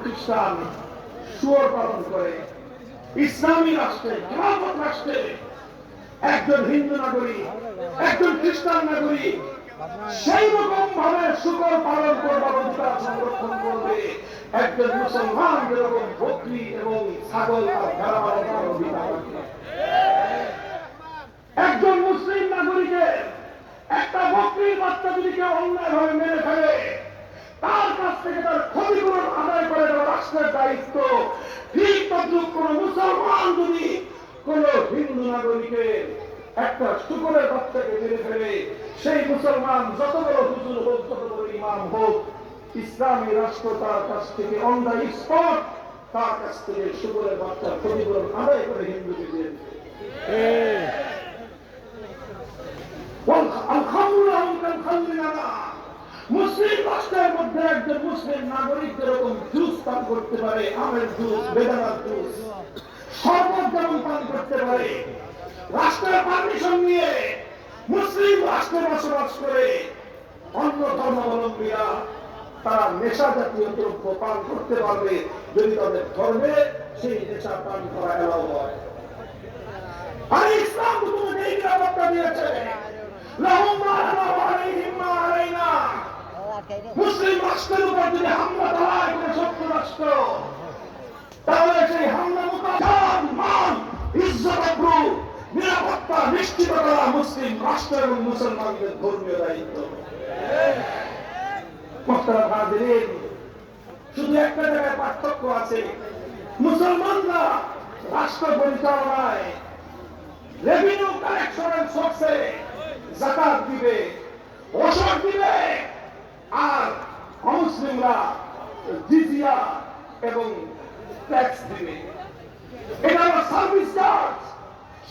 খ্রিস্টান শুয়োর পালন করে, ইসলামী রাষ্ট্রে খেলাফত রাষ্ট্রে একজন হিন্দু নাগরিক, একজন খ্রিস্টান নাগরিক সেই রকম ভাবে শুকর পালন করবার অধিকার সংরক্ষণ করবে একজন মুসলমান যেরকম বকরি এবং ছাগল আর ভেড়া পালন করার অধিকার রাখে। একজন মুসলিম নাগরিকের একটা বকরির বাচ্চা যদি কেউ অন্যায় ভাবে মেরে ফেলে, তার কাছ থেকে তার ক্ষতিপূরণ আদায় করে দেওয়া রাষ্ট্রের দায়িত্ব। ঠিক তদ্রুপ কোন মুসলমান যদি কোন হিন্দু নাগরিকের একটা শুকরের বাচ্চাকে মেরে ফেলে, সেই মুসলমান যত বড় হুজুর হোক, যত বড় ইমাম হোক, ইসলামী রাষ্ট্র তার কাছ থেকে অন দ্য স্পট তার কাছ থেকে শুকরের বাচ্চার ক্ষতিপূরণ আদায় করে হিন্দুকে দিয়ে দেবে। মুসলিম রাষ্ট্রের মধ্যে একজন মুসলিম নাগরিক যেরকম জুস পান করতে পারে, আমের জুস, বেদানার জুস, শরবত যেমন পান করতে পারে, রাষ্ট্রের পারমিশন নিয়ে মুসলিম রাষ্ট্রে বসবাস করে অন্য ধর্মাবলম্বীরা তারা নেশা জাতীয় দ্রব্য পান করতে পারবে যদি তাদের ধর্মে সেই নেশা পান করা এলাও হয়। আর ইসলাম তোমাকে এই নিরাপত্তা দিয়েছে, মুসলিম রাষ্ট্রের উপর যদি হামলা চালায় কোন শত্রু রাষ্ট্র, তাহলে সেই হামলা মোকাবেলা ইজ্জত আবরু নিরাপত্তা নিশ্চিত করা মুসলিম রাষ্ট্র এবং মুসলমানদের ধর্মীয় দায়িত্ব। শুধু একটা জায়গায় পার্থক্য আছে, মুসলমানরা রাষ্ট্র পরিচালনায় রেভিনিউ কালেকশনের সোর্সে যাকাত দিবে, ওষুধ দিবে, আর অমুসলিমরা জিজিয়া এবং ট্যাক্স দিবে। এটা হলো সার্ভিস চার্জ।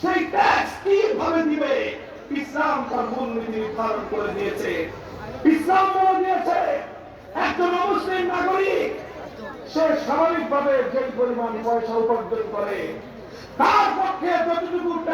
সেই ট্যাক্স কিভাবে দিবে ইসলাম তার মূলনীতি নির্ধারণ করে দিয়েছে। ইসলাম বলে দিয়েছে একজন মুসলিম নাগরিক সে স্বাভাবিকভাবে যে পরিমাণ পয়সা উপার্জন করে তার পক্ষে যতটুকু